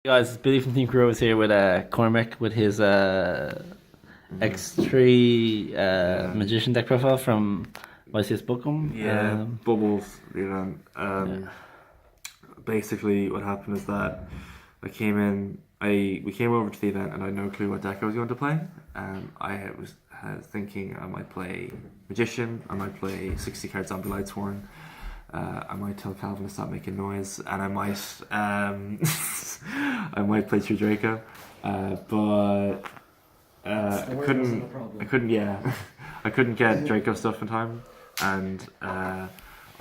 Guys, Billy from Team Crows here with Cormac with his X3 Yeah, Magician deck profile from YCS Bookham. yeah, bubbles. Yeah. Basically, what happened is that I came in. We came over to the event, and I had no clue what deck I was going to play. I was thinking I might play Magician. I might play 60 card Zombie Lightsworn. I might tell Calvin to stop making noise, and I might play True Draco. But I couldn't. I couldn't. Yeah, I couldn't get Draco stuff in time, and I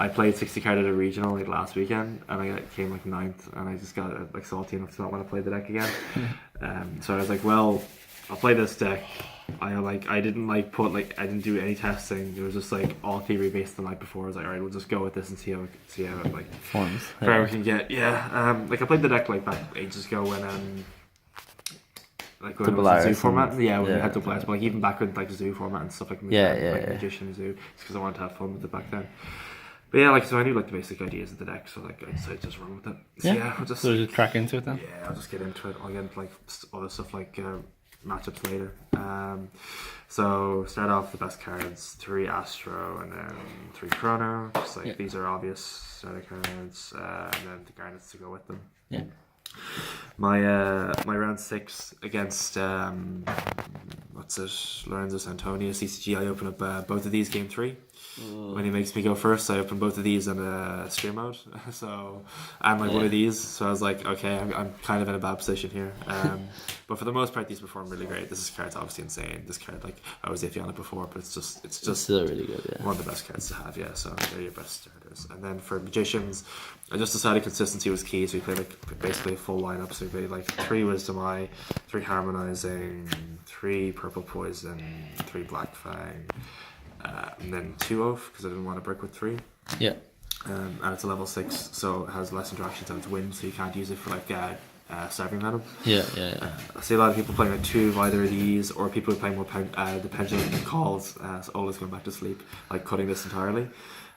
played 60 card at a regional like last weekend, and I came like ninth, and I just got like salty enough to not want to play the deck again. So I was like, well, I'll play this deck. I didn't I didn't do any testing. It was just like all theory based the night before. I was like, all right, we'll just go with this and see how it like Forms. where we can get. Yeah, like I played the deck like back ages ago when it was a zoo format. Yeah, when we had double Iris, but like even back with like zoo format and stuff like Magician Zoo, just because I wanted to have fun with it back then. But yeah, like so I knew like the basic ideas of the deck, so like I decided to just run with it. So So just crack into it then. I'll just get into it. I'll get into like other stuff like matchups later. So start off the best cards: 3 Astro and then 3 Chrono. Just like these are obvious starter cards, and then the Garnets to go with them. Yeah. My round 6 against Lorenzo Santoni CCG. I open up both of these game 3. When he makes me go first, I open both of these in stream mode. So and like one of these. So I was like, okay, I'm kind of in a bad position here. But for the most part, these perform really great. This card's obviously insane. This card, like I was iffy on it before, but it's just Still really good. Yeah. one of the best cards to have. Yeah, so they're your best starters. And then for Magicians, I just decided consistency was key. So we played like basically a full lineup. So we played like 3 Wisdom Eye, 3 Harmonizing, 3 Purple Poison, 3 Black Fang. And then 2 Oath because I didn't want to brick with 3. Yeah. And it's a level 6, so it has less interactions than its wind, so you can't use it for like stabbing venom. Yeah. I see a lot of people playing like 2 of either of these, or people who are playing more the pendulum calls. So Ola's going back to sleep, like cutting this entirely.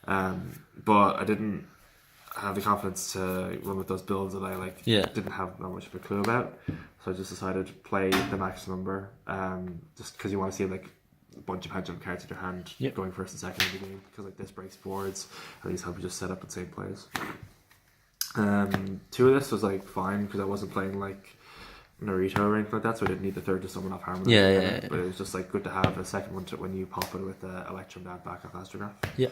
But I didn't have the confidence to run with those builds that I didn't have that much of a clue about. So I just decided to play the max number, just because you want to see like a bunch of pendulum cards in your hand going first and second in the game, because like this breaks boards and these help you just set up and save plays. 2 of this was like fine because I wasn't playing like Naruto or anything like that, so I didn't need the third to summon off Harmony. But it was just like good to have a second one when you pop it with Electrum down back off Astrograph. Yeah.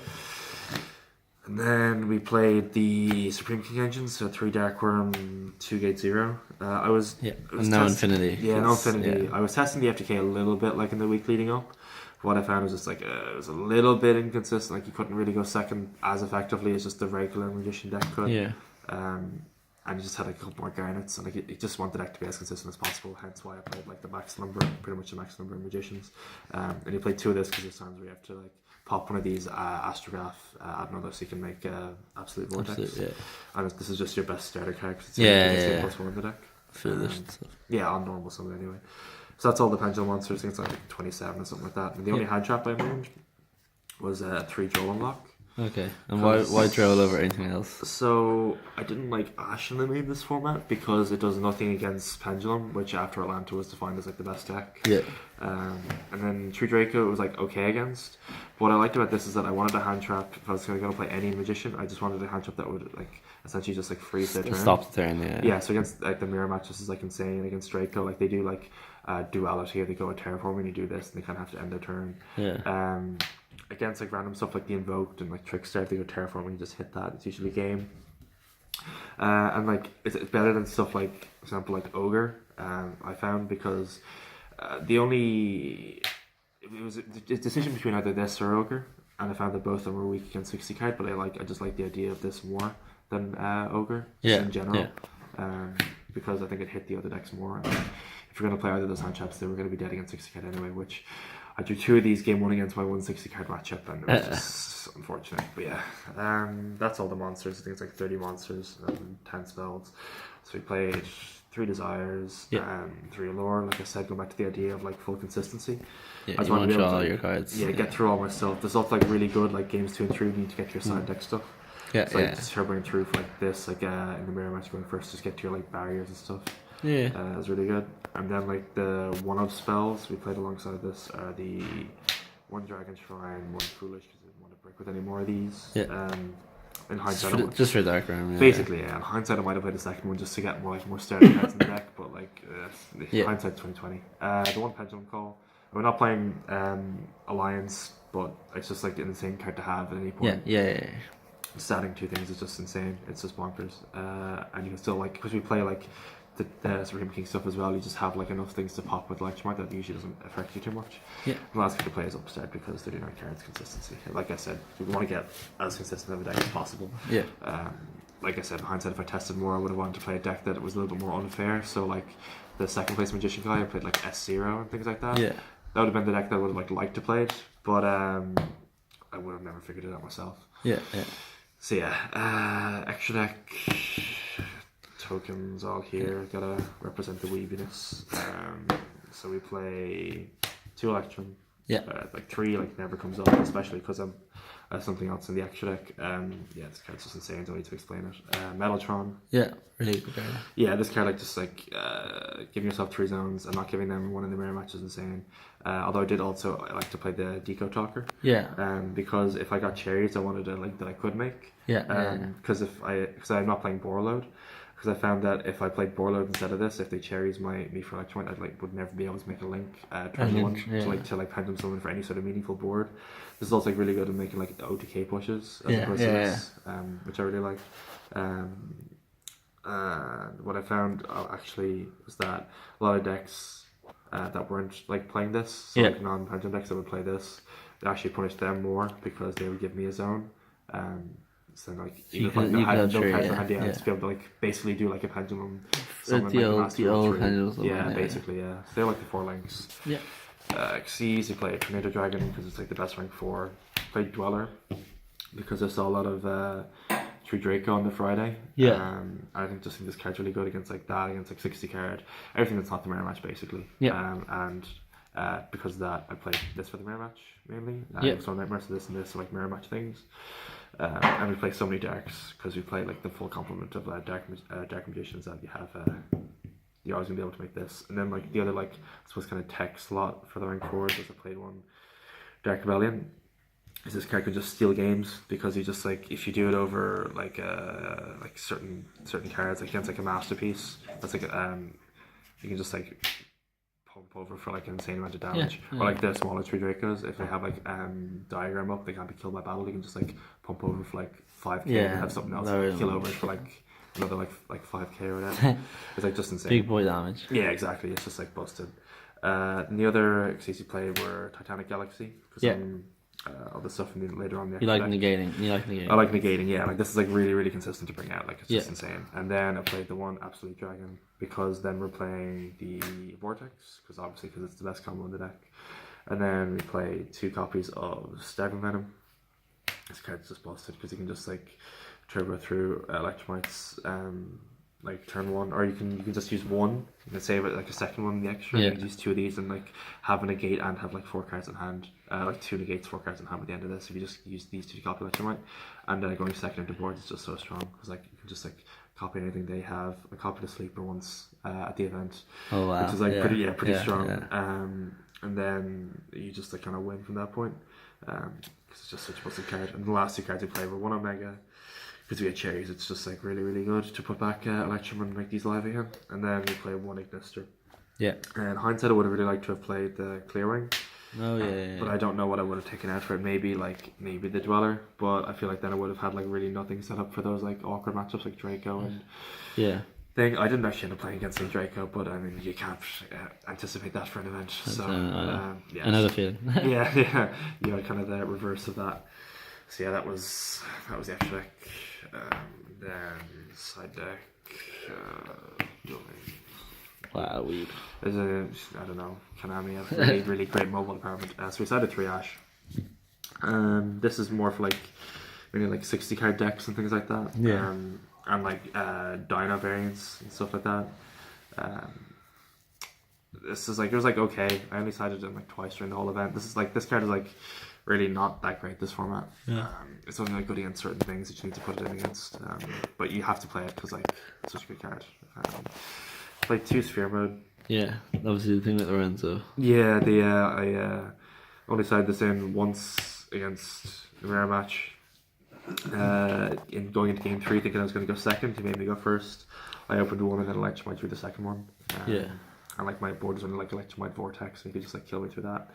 And then we played the Supreme King engine, so 3 Darkworm, 2 Gate 0. I was no Infinity. Yeah, no Infinity. Yeah. I was testing the FTK a little bit, like in the week leading up. What I found was just like it was a little bit inconsistent. Like you couldn't really go second as effectively as just the regular Magician deck could. Yeah. And you just had like a couple more Garnets, and like you just want the deck to be as consistent as possible. Hence why I played like the max number, pretty much the max number of Magicians. And you play 2 of this because there's times where you have to like pop one of these Astrograph, add another, so you can make Absolute Vortex. And this is just your best starter card because it's plus 1 in the deck. Foolish stuff. Yeah, on normal summon anyway. So that's all the pendulum monsters. I think it's like 27 or something like that. And the only hand trap I made was 3 Joel Unlock. Okay. And why Droll over anything else? So I didn't like Ashen in this format because it does nothing against Pendulum, which after Atlanta was defined as like the best deck. Yeah. And then True Draco it was like okay against. But what I liked about this is that I wanted a hand trap if I was going to play any Magician. I just wanted a hand trap that would like essentially just like freeze their turn. Stop the turn. Yeah. Yeah. So against like the mirror match, this is like insane. Against Draco, like they do like duality. They go a terraform and you do this, and they kind of have to end their turn. Yeah. Against like random stuff like the Invoked and like Trickster, if they go terraform and you just hit that, it's usually game. And like it's better than stuff like, for example, like Ogre. I found because it was a decision between either this or Ogre, and I found that both of them were weak against 60 card. But I just like the idea of this more than Ogre in general. Because I think it hit the other decks more. And if you're going to play either of those hand traps, they were going to be dead against 60 card anyway, which I drew 2 of these game 1 against my 160 card matchup, and it was just unfortunate. But yeah, that's all the monsters. I think it's like 30 monsters and 10 spells. So we played 3 Desires and 3 Allure. Like I said, going back to the idea of like full consistency. Yeah, I just want to draw all your cards. Yeah, get through all my stuff. The stuff like really good, like games 2 and 3, you need to get your side deck stuff. Yeah, so like just turboing through for like this, like in the mirror match going first, just get to your like barriers and stuff. Yeah. It was really good. And then like the one-of spells we played alongside this are the one Dragon Shrine, one Foolish because I didn't want to break with any more of these. Yeah. In hindsight, just for Dark Realm. Yeah. Basically, yeah. In hindsight, I might have played the second one just to get more sturdy cards in the deck, but like hindsight 2020. The one Pendulum Call. We're not playing Alliance, but it's just like an insane card to have at any point. Yeah. Just adding 2 things is just insane. It's just bonkers. And you can still like, because we play like the Supreme King stuff as well, you just have like enough things to pop with Electromite that usually doesn't affect you too much. Yeah. The last few players upstairs because they do not cards consistency. Like I said, we want to get as consistent of a deck as possible. Yeah. Like I said, in hindsight, if I tested more, I would have wanted to play a deck that was a little bit more unfair. So like the second place Magician guy, I played like S0 and things like that. Yeah. That would have been the deck that I would have liked to play it, but I would have never figured it out myself. Yeah. So yeah, extra deck tokens all here. Gotta represent the weebiness. So we play 2 Electrum. Yeah. Like 3 like never comes up, especially because I'm something else in the extra deck. Yeah, this card's just insane. Don't need to explain it. Metaltron. Yeah, really good card. Yeah, this card like just like giving yourself 3 zones and not giving them one in the mirror match is insane. Although I did also like to play the Deco Talker. Yeah. Because if I got cherries, I wanted to that I could make. Yeah. Because because I'm not playing Borload. Because I found that if I played Borload instead of this, if they cherries me for Electromite, I would never be able to make a link turn 1 to Pendulum Summon for any sort of meaningful board. This is also like really good at making like OTK pushes as opposed to this, which I really like. What I found actually was that a lot of decks that weren't like playing this, so like non-Pendulum decks that would play this, they actually punished them more because they would give me a zone. So like even if like no cards in hand, to be able to like basically do like a pendulum summon, the like old pendulum summon, basically, yeah. So they're like the 4 links. Yeah. Xyz, you play Tornado Dragon because it's like the best rank 4. Played Dweller because I saw a lot of Tree Draco on the Friday. Yeah. I think this card's really good against like that, against like 60 card, everything that's not the mirror match basically. Yeah. And because of that, I played this for the mirror match mainly. So Nightmares of this and this, so like mirror match things. And we play so many darks because we play like the full complement of dark magicians that you have. You're always gonna be able to make this, and then like the other like I suppose kind of tech slot for the rank 4s as I played one Dark Rebellion. Is this card can just steal games because you just like if you do it over like certain cards like against like a masterpiece, that's like you can just like pump over for like an insane amount of damage. Or like the smaller Tree Dracos, if they have like diagram up, they can't be killed by battle. They can just like pump over for like 5k and have something else kill over for like another like 5k or whatever. It's like just insane. Big boy damage. Yeah, exactly. It's just like busted. And the other XCC play were Titanic Galaxy because all the stuff later on. You like negating. I like negating. Yeah, like this is like really really consistent to bring out. Like it's just insane. And then I played the one Absolute Dragon because then we're playing the Vortex because it's the best combo in the deck. And then we play 2 copies of Staggering Venom. This card's just busted because you can just like turbo through Electromites like turn 1, or you can just use 1. You can save it like a second one in the extra. You can use 2 of these and like have a negate and have like 4 cards in hand. Like 2 negates, 4 cards in hand at the end of this. If you just use these 2 to copy Electromite, and going second into board is just so strong because like you can just like copy anything they have. I copied a sleeper once at the event, which is like pretty strong. And then you just like kind of win from that point because it's just such a busted card. And the last 2 cards we played were 1 Omega. Because we had cherries, it's just like really really good to put back Electrum and make these live again. And then we play 1 Ignister. Yeah. And hindsight, I would have really liked to have played the Clearwing. Oh yeah. But I don't know what I would have taken out for it. Maybe the Dweller, but I feel like then I would have had like really nothing set up for those like awkward matchups like Draco and thing. I didn't actually end up playing against the Draco, but I mean you can't anticipate that for an event. So another feeling. yeah, kind of the reverse of that. So yeah, that was the extra deck. Then side deck. Wow, weed. There's I don't know, Konami have a really, really great mobile department. So we decided 3 Ash. This is more for like maybe like 60 card decks and things like that. Yeah. And like Dino variants and stuff like that. This is like it was like okay. I only sided in like twice during the whole event. This card is like really not that great, this format. Yeah. It's only like good against certain things that you need to put it in against. But you have to play it because like it's such a good card. Play 2 sphere mode. Yeah, obviously the thing with Lorenzo. Yeah, I only sided this in once against a rare match. In going into game 3, thinking I was going to go second, he made me go first. I opened one and then Electromite through the second one. Yeah. And like my board was only like Electromite Vortex, and he could just like kill me through that.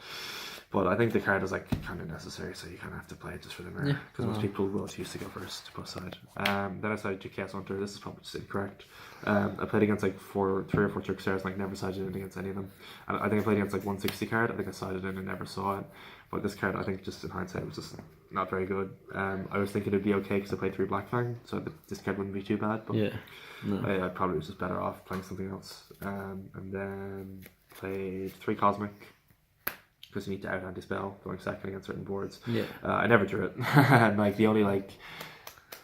But I think the card is like kind of necessary, so you kind of have to play it just for the mirror. Because most people will choose to go first, both side. Then I sided to Chaos Hunter. This is probably just incorrect. I played against like 3 or 4 Trickstars and like never sided in against any of them. And I think I played against like 160 card. I think I sided in and never saw it. But this card, I think just in hindsight, was just not very good. I was thinking it'd be okay because I played 3 Black Fang, so this card wouldn't be too bad. But Yeah. No. I probably was just better off playing something else. And then played 3 Cosmic, because you need to out anti-spell going second against certain boards. Yeah. I never drew it. And like the only like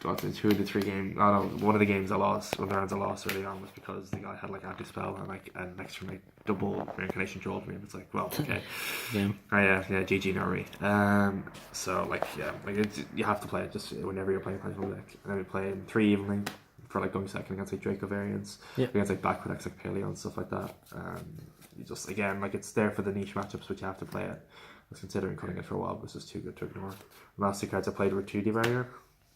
2 of the 3 games, one of the games I lost, one of the rounds I lost early on was because the guy had like anti-spell and like an extra like double reincarnation draw to me, and it's like, well, okay. Yeah. Yeah, GG Norway. So like yeah, like you have to play it just whenever you're playing Plasma deck. And then we play in 3 evenly for like going second against like Draco variants, against like backward decks like Paleo and stuff like that. You just again like it's there for the niche matchups, but you have to play it. I was considering cutting it for a while, but it's just too good to ignore. The last 2 cards I played were 2D barrier.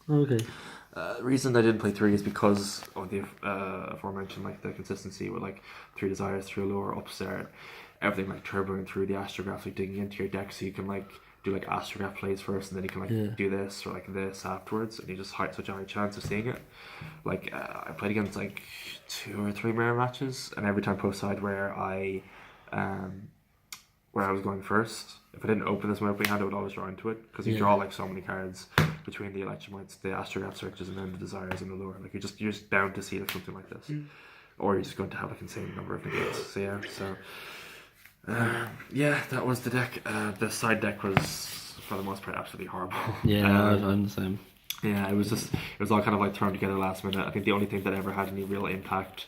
Okay. The reason I didn't play 3 is because of the aforementioned like the consistency with like 3 desires, 3 allure, upstart, everything like turboing through the astrograph, like digging into your deck, so you can like do like astrograph plays first, and then you can like do this or like this afterwards, and you just have such a high chance of seeing it. Like I played against like 2 or 3 mirror matches, and every time post side where I was going first, if I didn't open this my opening hand, I would always draw into it, because you draw like so many cards between the Electromites, the Astrograph Searches, and then the Desires and the Lure. Like you're just bound to see like something like this, or you're just going to have like insane number of negates. So yeah, that was the deck. The side deck was for the most part absolutely horrible. Yeah, I'm the same. Yeah, it was all kind of like thrown together last minute. I think the only thing that ever had any real impact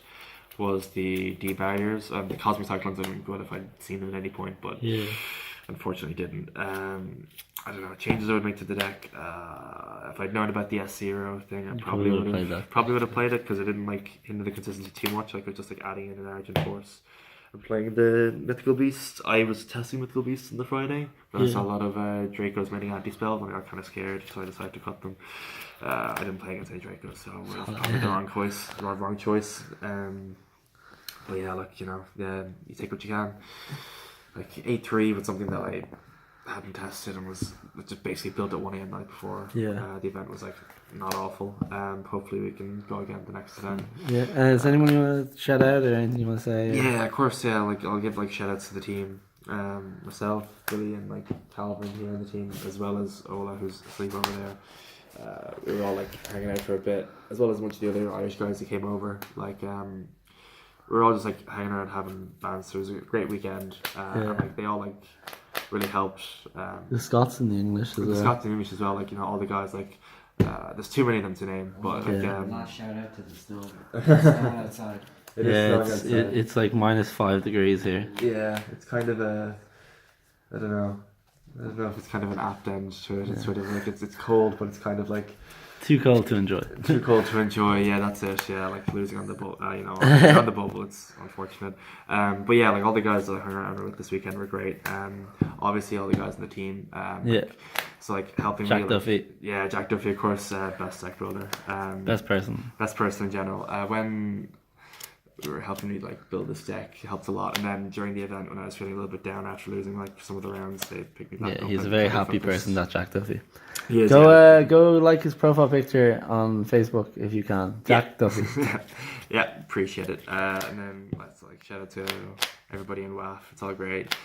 was the D barriers. The Cosmic Cyclones would have been good if I'd seen them at any point, but unfortunately didn't. I don't know, changes I would make to the deck. If I'd known about the S0 thing, I probably would have played it, because it didn't like hinder the consistency too much. Like it was just like adding in an Argent Force. I'm playing the Mythical Beast. I was testing Mythical Beasts on the Friday, but I saw a lot of Dracos many anti-spells, and I got kind of scared, so I decided to cut them. I didn't play against any Dracos, so it was probably the wrong choice. But yeah, like, you take what you can. Like 8-3 was something that I hadn't tested, and was just basically built at 1 AM night before. The event was like not awful. Hopefully we can go again the next event. Is anyone you want to shout out or anything you want to say? Yeah, of course. Yeah, like I'll give like shout outs to the team. Myself, Billy, and like Calvin here in the team, as well as Ola, who's asleep over there. We were all like hanging out for a bit, as well as a bunch of the other Irish guys that came over. Like we were all just like hanging around having bands. So it was a great weekend. And, like they all like really helped. The Scots and the English as well. The Scots and English as well. Like all the guys like. There's too many of them to name, but like last shout out to the snow. Snowing outside. It's like -5 degrees here. Yeah, it's kind of I don't know if it's kind of an apt end to it. It's sort of like it's cold, but it's kind of like too cold to enjoy. Too cold to enjoy. Yeah, that's it. Yeah, like losing on the on the bubble. It's unfortunate. But yeah, like all the guys that I hung around with this weekend were great. Obviously all the guys in the team. So like helping Jack Duffy. Yeah, Jack Duffy, of course, best deck builder. Best person in general. When we were helping me like build this deck, it helped a lot. And then during the event, when I was feeling a little bit down after losing like some of the rounds, they picked me back up. He's a very happy person, that Jack Duffy. He is, go like his profile picture on Facebook if you can. Jack Duffy. Yeah, appreciate it. And then let's like shout out to everybody in WAF. It's all great.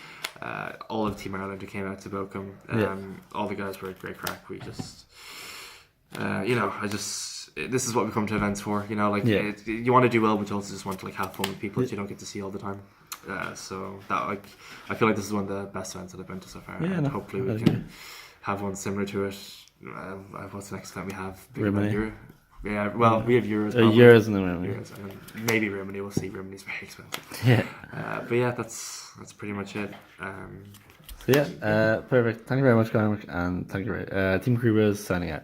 All of Team Ireland who came out to Bochum. All the guys were a great crack. We just, this is what we come to events for. You want to do well, but you also just want to like have fun with people that you don't get to see all the time. So that like, I feel like this is one of the best events that I've been to so far. And hopefully we can have one similar to it. What's the next event we have? Rimini. Yeah, well, we have Euros. Euros and then Rimini. And maybe Rimini. We'll see. Rimini's very expensive. But yeah, that's pretty much it. So yeah, perfect. Thank you very much, Cormac, and thank you. Team Crew is signing out.